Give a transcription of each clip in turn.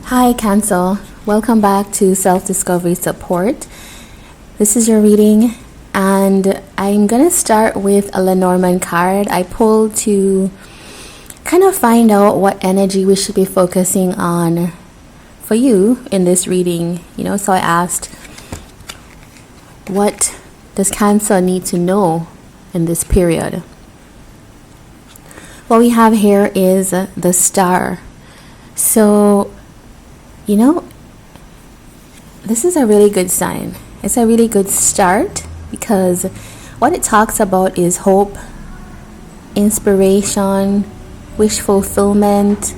Hi, Cancer. Welcome back to Self-Discovery Support. This is your reading, and I'm going to start with a Lenormand card I pulled to kind of find out what energy we should be focusing on for you in this reading. So I asked, what does Cancer need to know in this period? What we have here is the Star. So, this is a really good sign. It's a really good start because what it talks about is hope, inspiration, wish fulfillment,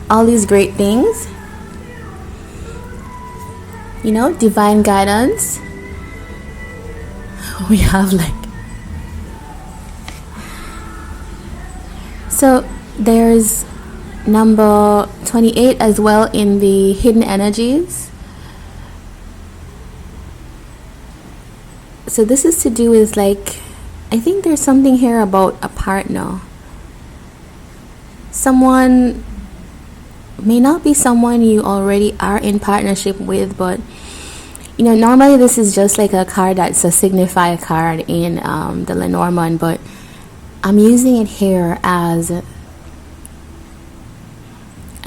all these great things. Divine guidance. We have so there's number 28 as well in the hidden energies. So this is to do with I think there's something here about a partner. Someone may not be someone you already are in partnership with, but normally this is just like a card that's a signifier card in the Lenormand, but I'm using it here as a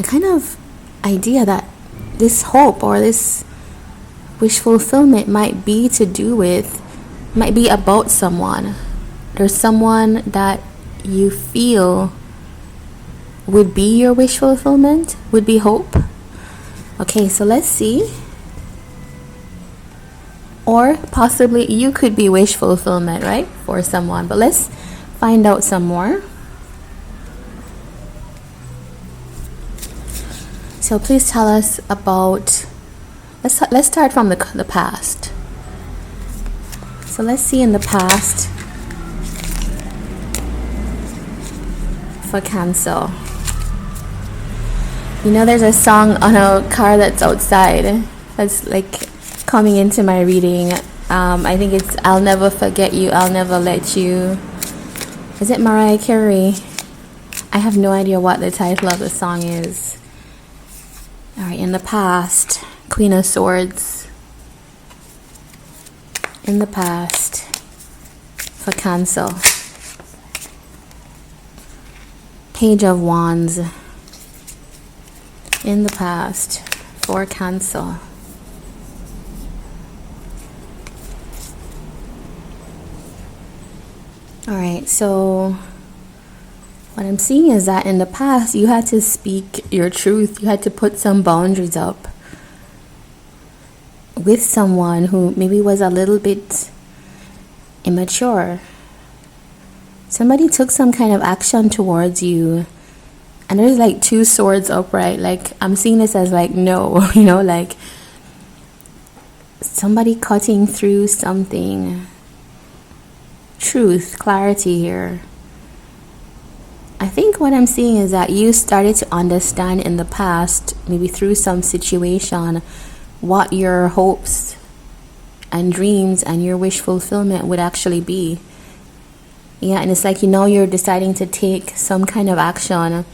kind of idea that this hope or this wish fulfillment might be about someone. There's someone that you feel would be your wish fulfillment, would be hope. Okay, so let's see. Or possibly you could be wish fulfillment, right, for someone. But let's find out some more. So please tell us about, let's start from the past. So let's see in the past for Cancer. There's a song on a car that's outside that's coming into my reading. I think it's I'll Never Forget You, I'll Never Let You. Is it Mariah Carey? I have no idea what the title of the song is. Alright, in the past, Queen of Swords. In the past, for Cancer. Page of Wands. In the past, for Cancer. Alright, so what I'm seeing is that in the past you had to speak your truth. You had to put some boundaries up with someone who maybe was a little bit immature. Somebody took some kind of action towards you, and there's two swords upright. I'm seeing this as no, somebody cutting through something. Truth, clarity here. I think what I'm seeing is that you started to understand in the past, maybe through some situation, what your hopes and dreams and your wish fulfillment would actually be. Yeah, and it's you're deciding to take some kind of action.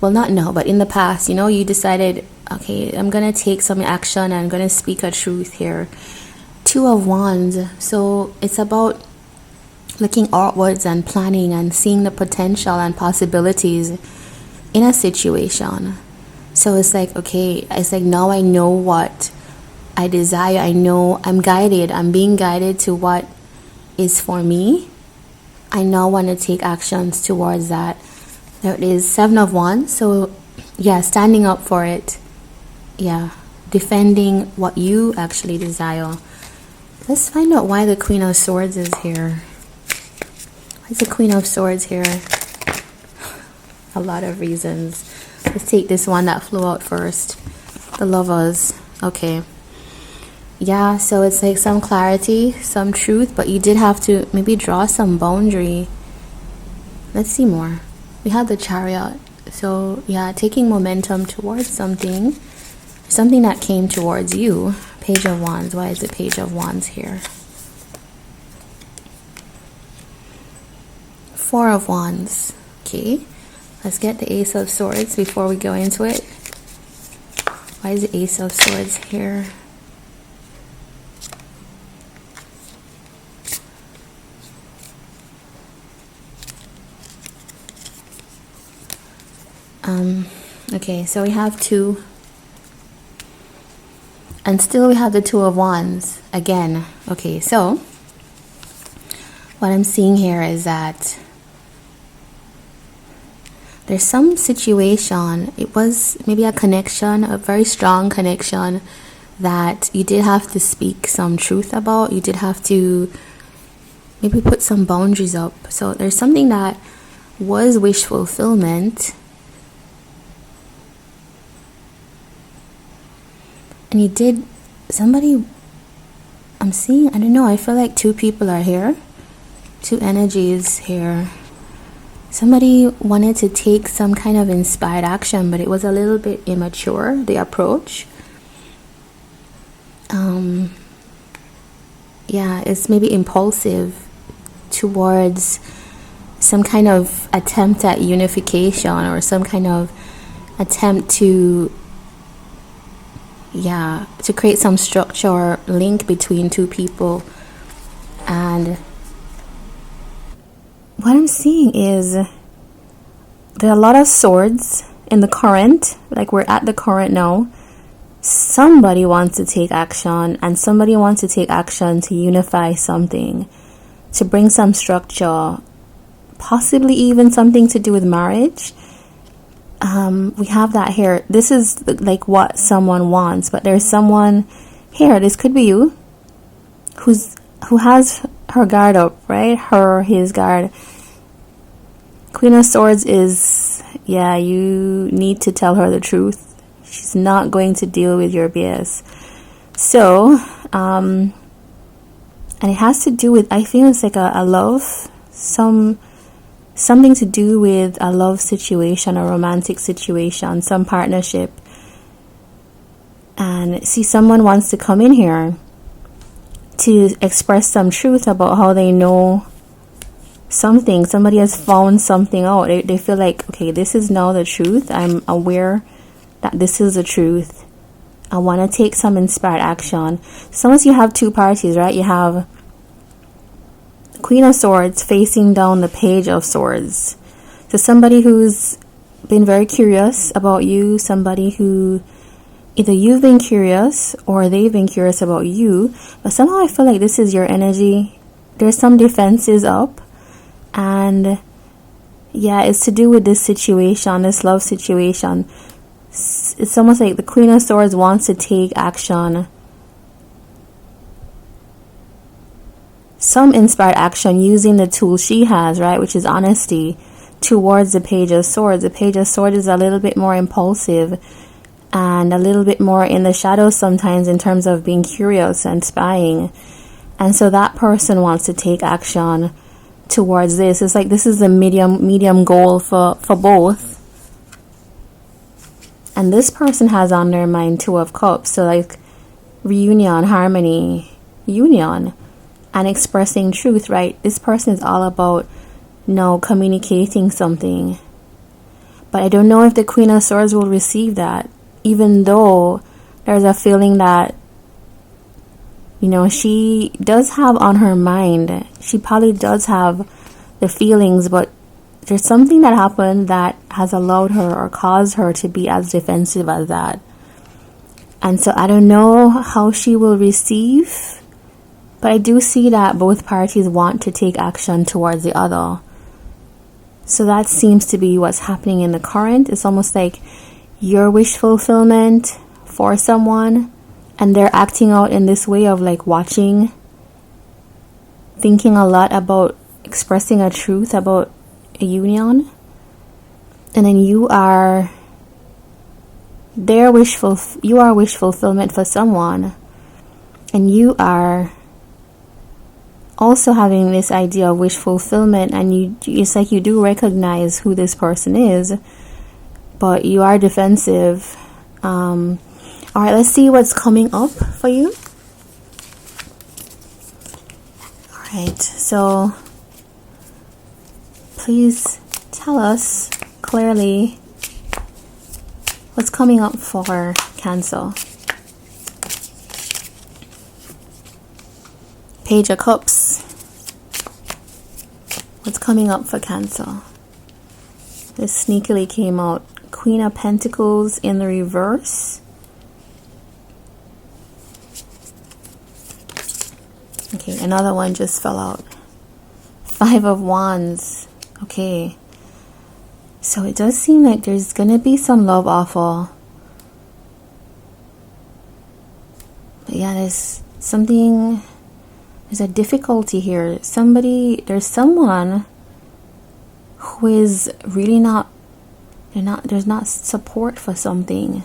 Well, not now, but in the past, you decided, okay, I'm going to take some action and I'm going to speak a truth here. Two of Wands. So it's about looking outwards and planning and seeing the potential and possibilities in a situation. So it's okay, it's now I know what I desire. I know I'm being guided to what is for me. I now want to take actions towards that. There is Seven of Wands. So yeah, standing up for it. Yeah, defending what you actually desire. Let's find out why the Queen of Swords is here. Why is the Queen of Swords here? A lot of reasons. Let's take this one that flew out first. The Lovers. Okay. Yeah, so it's some clarity, some truth, but you did have to maybe draw some boundary. Let's see more. We have the Chariot. So yeah, taking momentum towards something that came towards you. Page of Wands. Why is the Page of Wands here? Four of Wands. Okay, let's get the Ace of Swords before we go into it. Why is the Ace of Swords here? Okay, so we have 2. And still we have the 2 of Wands again. Okay, so what I'm seeing here is that there's some situation, it was maybe a connection, a very strong connection that you did have to speak some truth about. You did have to maybe put some boundaries up. So there's something that was wish fulfillment, and you did, somebody, I'm seeing, I don't know, I feel like 2 people are here, 2 energies here. Somebody wanted to take some kind of inspired action, but it was a little bit immature, the approach. Yeah, it's maybe impulsive towards some kind of attempt at unification, or some kind of attempt to, yeah, to create some structure or link between 2 people. And what I'm seeing is there are a lot of swords in the current, like we're at the current now. Somebody wants to take action, and somebody wants to take action to unify something, to bring some structure, possibly even something to do with marriage. We have that here. This is like what someone wants, but there's someone here, this could be you, who has her guard up, right? His guard. Queen of Swords is, yeah, you need to tell her the truth. She's not going to deal with your BS. So, and it has to do with, I feel it's like a love, something to do with a love situation, a romantic situation, some partnership. And see, someone wants to come in here to express some truth about how they know something. Somebody has found something out. They feel like, okay, this is now the truth. I'm aware that this is the truth. I want to take some inspired action. Sometimes you have 2 parties, right? You have Queen of Swords facing down the Page of Swords. So somebody who's been very curious about you, somebody who either you've been curious or they've been curious about you, but somehow I feel like this is your energy. There's some defenses up, and yeah, it's to do with this situation, this love situation. It's almost like the Queen of Swords wants to take action, some inspired action using the tool she has, right, which is honesty, towards the Page of Swords. The Page of Swords is a little bit more impulsive and a little bit more in the shadows sometimes in terms of being curious and spying. And so that person wants to take action towards this. It's like this is the medium goal for both. And this person has on their mind 2 of Cups. So like reunion, harmony, union, and expressing truth, right? This person is all about communicating something. But I don't know if the Queen of Swords will receive that, even though there's a feeling that, she does have on her mind, she probably does have the feelings, but there's something that happened that has allowed her or caused her to be as defensive as that. And so I don't know how she will receive, but I do see that both parties want to take action towards the other. So that seems to be what's happening in the current. It's almost like your wish fulfillment for someone, and they're acting out in this way of like watching, thinking a lot about expressing a truth about a union, and then you are wish fulfillment for someone, and you are also having this idea of wish fulfillment, and it's like you do recognize who this person is, but you are defensive. All right, let's see what's coming up for you. All right, so please tell us clearly What's coming up for Cancer? Page of Cups. What's coming up for Cancer? This sneakily came out. Queen of Pentacles in the reverse. Okay, another one just fell out. Five of Wands. Okay. So it does seem like there's going to be some love offer. But yeah, there's something... There's a difficulty here. There's someone who is really there's not support for something.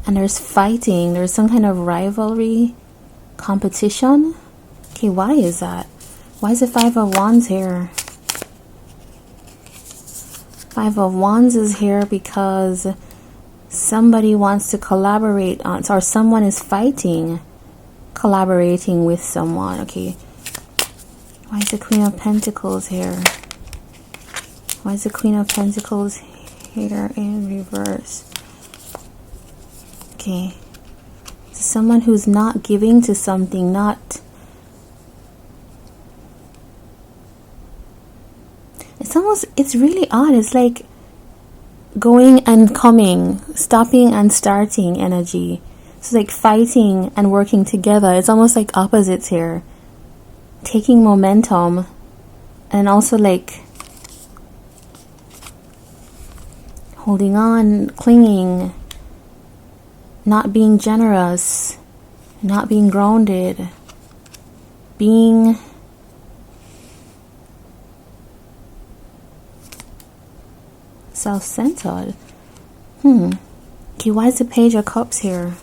And there's fighting. There's some kind of rivalry, competition. Okay, why is that? Why is the Five of Wands here? Five of Wands is here because somebody wants to collaborate on, or someone is collaborating with someone. Okay. Why is the Queen of Pentacles here? Why is the Queen of Pentacles here in reverse? Okay. So someone who's not giving to something, it's really odd. It's like going and coming, stopping and starting energy. It's like fighting and working together. It's almost like opposites here. Taking momentum and also like holding on, clinging, not being generous, not being grounded, being self-centered. Okay, why is the Page of Cups here?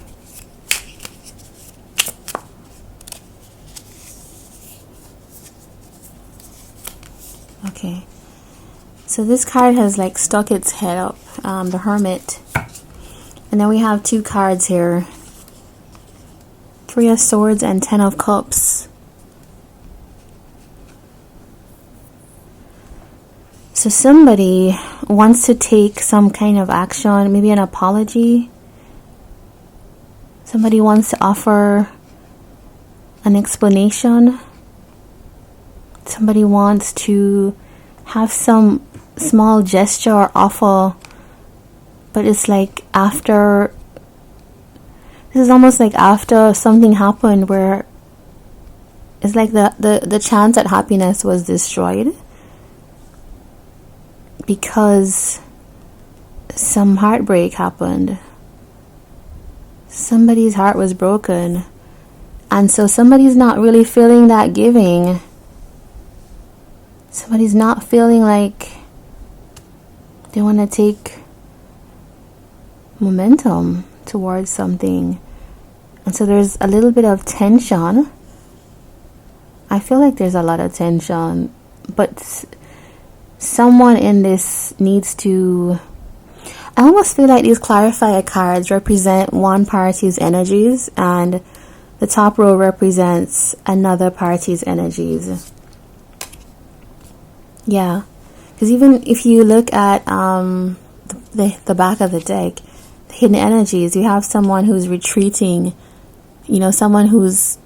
Okay, so this card has like stuck its head up, the Hermit. And then we have two cards here. Three of Swords and Ten of Cups. So somebody wants to take some kind of action, maybe an apology. Somebody wants to offer an explanation. Somebody wants to have some small gesture or offer, but it's like after, this is almost like after something happened where it's like the chance at happiness was destroyed because some heartbreak happened. Somebody's heart was broken, and so somebody's not really feeling that giving. Somebody's not feeling like they want to take momentum towards something. And so there's a little bit of tension. I feel like there's a lot of tension, but someone in this needs to... I almost feel like these clarifier cards represent one party's energies and the top row represents another party's energies. Yeah, because even if you look at the back of the deck, the hidden energies, you have someone who's retreating, you know, someone who's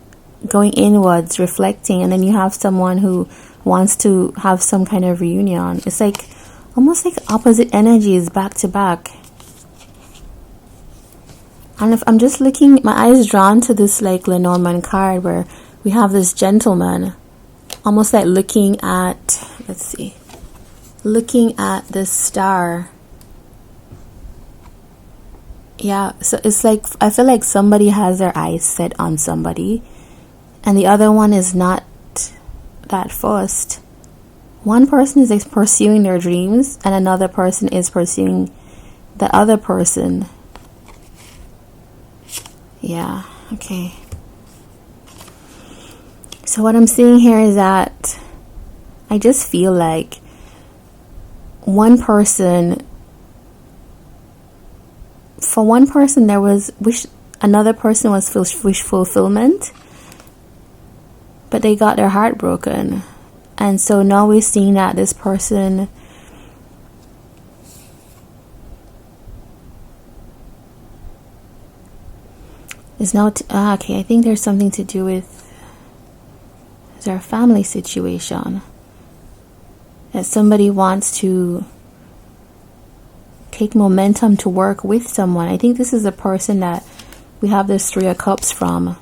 going inwards, reflecting, and then you have someone who wants to have some kind of reunion. It's like almost like opposite energies back to back. And if I'm just looking, my eye is drawn to this like Lenormand card where we have this gentleman almost like looking at, let's see, looking at this star. Yeah, so it's like, I feel like somebody has their eyes set on somebody and the other one is not that first. One person is like pursuing their dreams and another person is pursuing the other person. Yeah, okay. So what I'm seeing here is that I just feel like one person, for one person there was another person was wish fulfillment, but they got their heart broken. And so now we're seeing that this person Is now okay, I think there's something to do with their family situation. That somebody wants to take momentum to work with someone. I think this is a person that we have this Three of Cups from.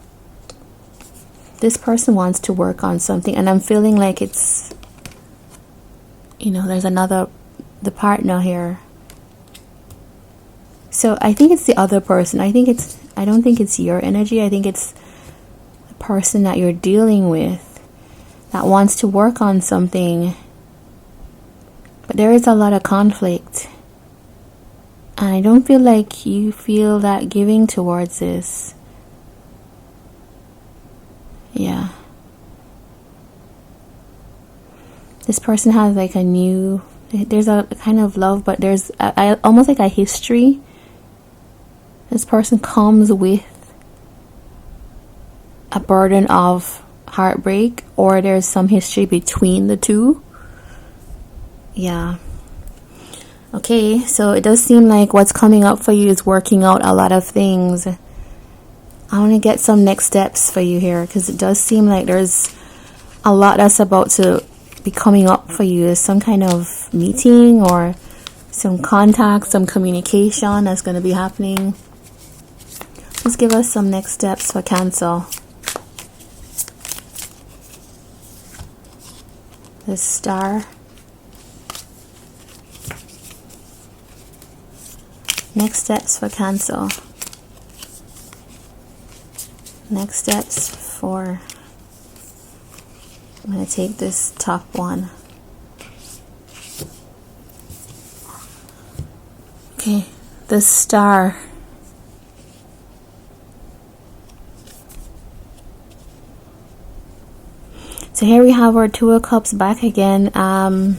This person wants to work on something, and I'm feeling like it's, you know, there's the partner here. So I think it's the other person. I don't think it's your energy. I think it's the person that you're dealing with that wants to work on something. But there is a lot of conflict. And I don't feel like you feel that giving towards this. Yeah. This person has like there's a kind of love, but there's almost like a history. This person comes with a burden of heartbreak, or there's some history between the two. Yeah. Okay, so it does seem like what's coming up for you is working out a lot of things. I want to get some next steps for you here, because it does seem like there's a lot that's about to be coming up for you. There's some kind of meeting or some contact, some communication that's going to be happening. Just give us some next steps for Cancer. The Star. Next steps for Cancer. Next steps for... I'm going to take this top one. Okay, the Star. So here we have our Two of Cups back again.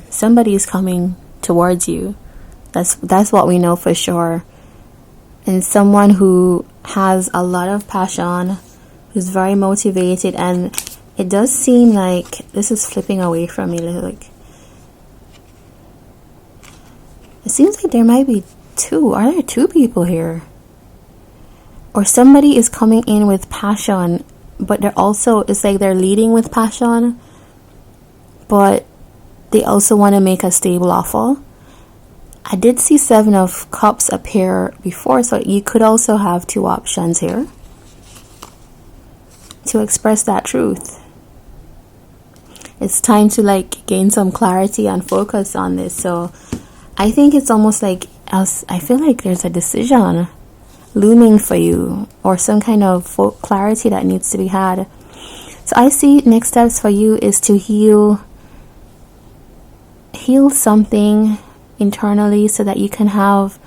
Somebody is coming towards you. That's what we know for sure. And someone who has a lot of passion, who's very motivated, and it does seem like this is flipping away from me. Like, it seems like there might be two. Are there two people here? Or somebody is coming in with passion, but they're also, it's like they're leading with passion, but they also want to make a stable offer. I did see Seven of Cups appear before, so you could also have two options here to express that truth. It's time to like gain some clarity and focus on this. So I think it's almost like I feel like there's a decision looming for you, or some kind of clarity that needs to be had. So I see next steps for you is to heal something internally, so that you can have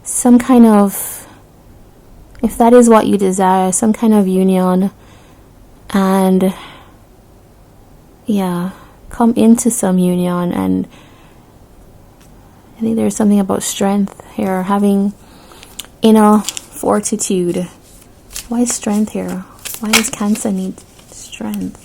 some kind of, if that is what you desire, some kind of union, and yeah, come into some union. And I think there's something about strength here, having inner fortitude. Why strength here? Why does Cancer need strength?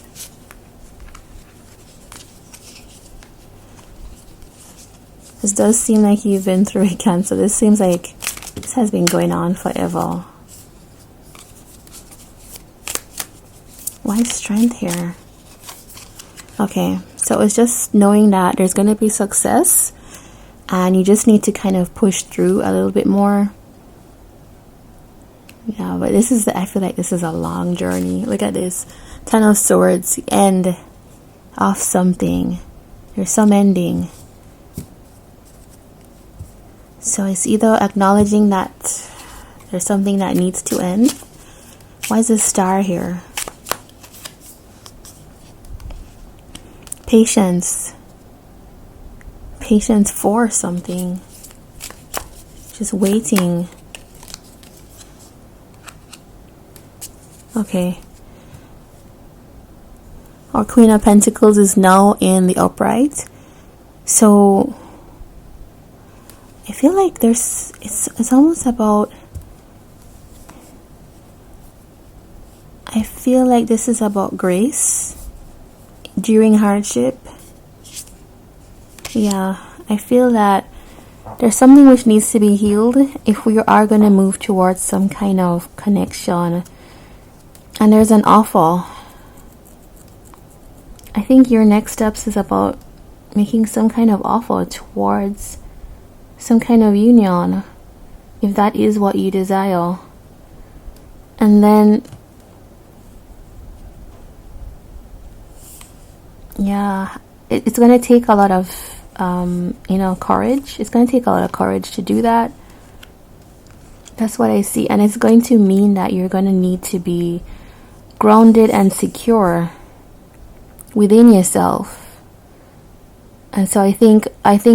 This does seem like you've been through it, Cancer. This seems like this has been going on forever. Why strength here? Okay, so it's just knowing that there's going to be success, and you just need to kind of push through a little bit more. Yeah, but I feel like this is a long journey. Look at this. Ten of Swords, end of something. There's some ending. So it's either acknowledging that there's something that needs to end. Why is this Star here? Patience. Patience for something. Just waiting. Okay. Our Queen of Pentacles is now in the upright. So I feel like it's almost about, I feel like this is about grace during hardship. Yeah, I feel that There's something which needs to be healed if we are going to move towards some kind of connection. And there's an offer. I think your next steps is about making some kind of offer towards some kind of union, if that is what you desire. And then, yeah, it's going to take a lot of courage. It's going to take a lot of courage to do that. That's what I see. And it's going to mean that you're going to need to be grounded and secure within yourself. And so I think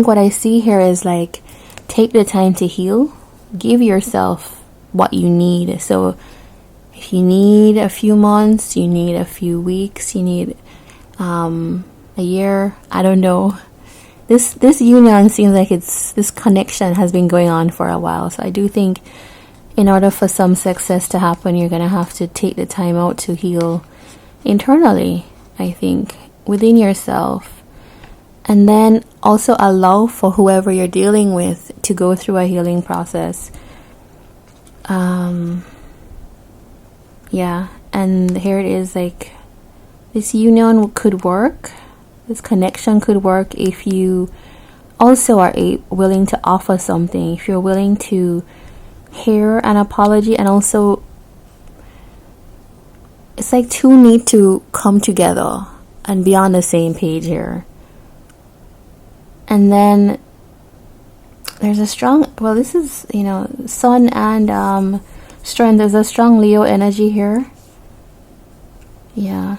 what I see here is like, take the time to heal. Give yourself what you need. So if you need a few months, you need a few weeks, you need a year, I don't know. This union seems like this connection has been going on for a while. So I do think in order for some success to happen, you're going to have to take the time out to heal internally, I think, within yourself. And then also allow for whoever you're dealing with to go through a healing process. Yeah, and here it is, like, this union could work. This connection could work if you also are willing to offer something. If you're willing to hear an apology, and also it's like two need to come together and be on the same page here. And then there's a strong, well, this is, sun and strength. There's a strong Leo energy here. Yeah.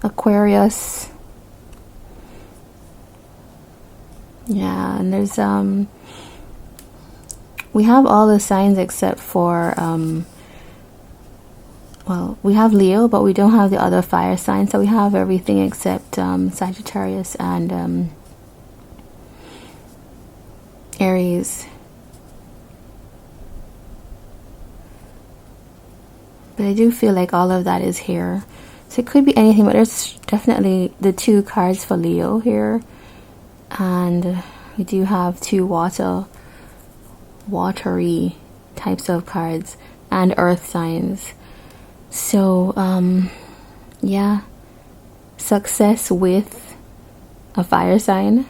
Aquarius. Yeah, and there's we have all the signs except for we have Leo, but we don't have the other fire signs. So we have everything except Sagittarius and Aries. But I do feel like all of that is here. So it could be anything, but there's definitely the two cards for Leo here. And we do have two watery types of cards and earth signs. So, yeah, success with a fire sign.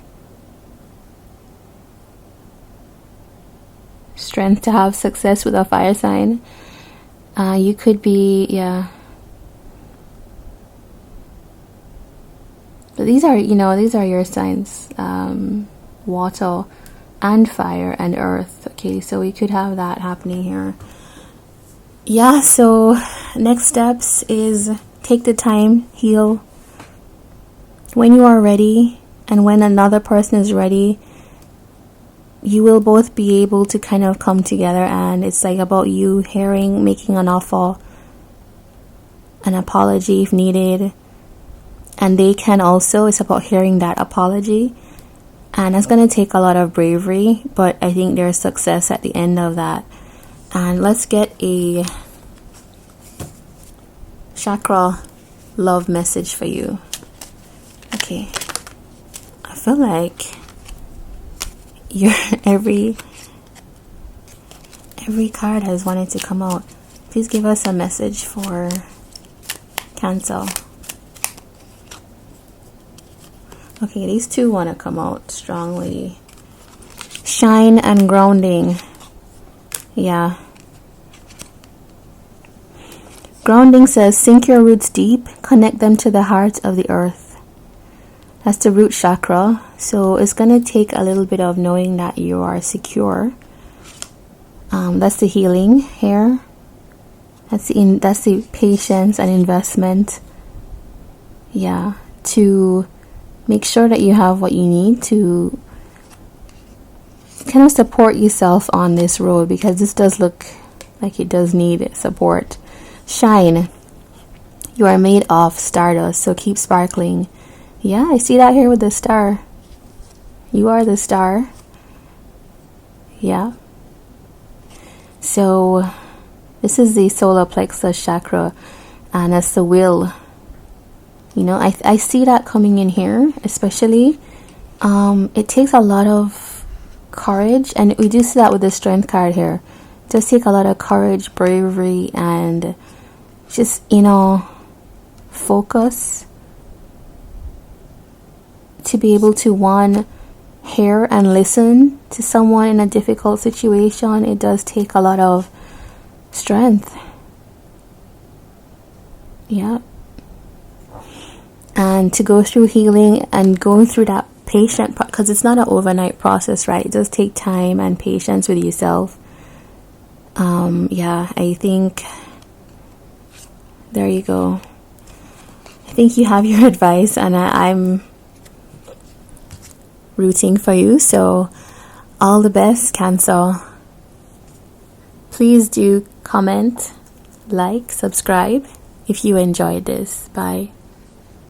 Strength to have success with a fire sign. You could be, yeah. But these are your signs. Water and fire and earth. Okay, so we could have that happening here. Yeah, so next steps is take the time, heal. When you are ready and when another person is ready, you will both be able to kind of come together, and it's like about you hearing, making an offer, an apology if needed. And they can also, it's about hearing that apology. And it's going to take a lot of bravery, but I think there's success at the end of that. And let's get a chakra love message for you. Okay. I feel like every card has wanted to come out. Please give us a message for Cancer. Okay, these two want to come out strongly. Shine and grounding. Yeah. Grounding says, sink your roots deep, connect them to the heart of the earth. That's the root chakra. So it's going to take a little bit of knowing that you are secure. That's the healing here. That's the patience and investment. Yeah. To make sure that you have what you need to kind of support yourself on this road, because this does look like it does need support. Shine. You are made of stardust, so keep sparkling. Yeah, I see that here with the star. You are the star. Yeah. So this is the solar plexus chakra, and that's the will. I see that coming in here, especially. It takes a lot of courage, and we do see that with the Strength card here. It does take a lot of courage, bravery, and just, focus to be able to, one, hear and listen to someone in a difficult situation. It does take a lot of strength. Yeah. And to go through healing and going through that patient, because it's not an overnight process, right? It does take time and patience with yourself. Yeah, I think there you go. I think you have your advice, and I'm rooting for you. So all the best, Cancer. Please do comment, like, subscribe if you enjoyed this. Bye.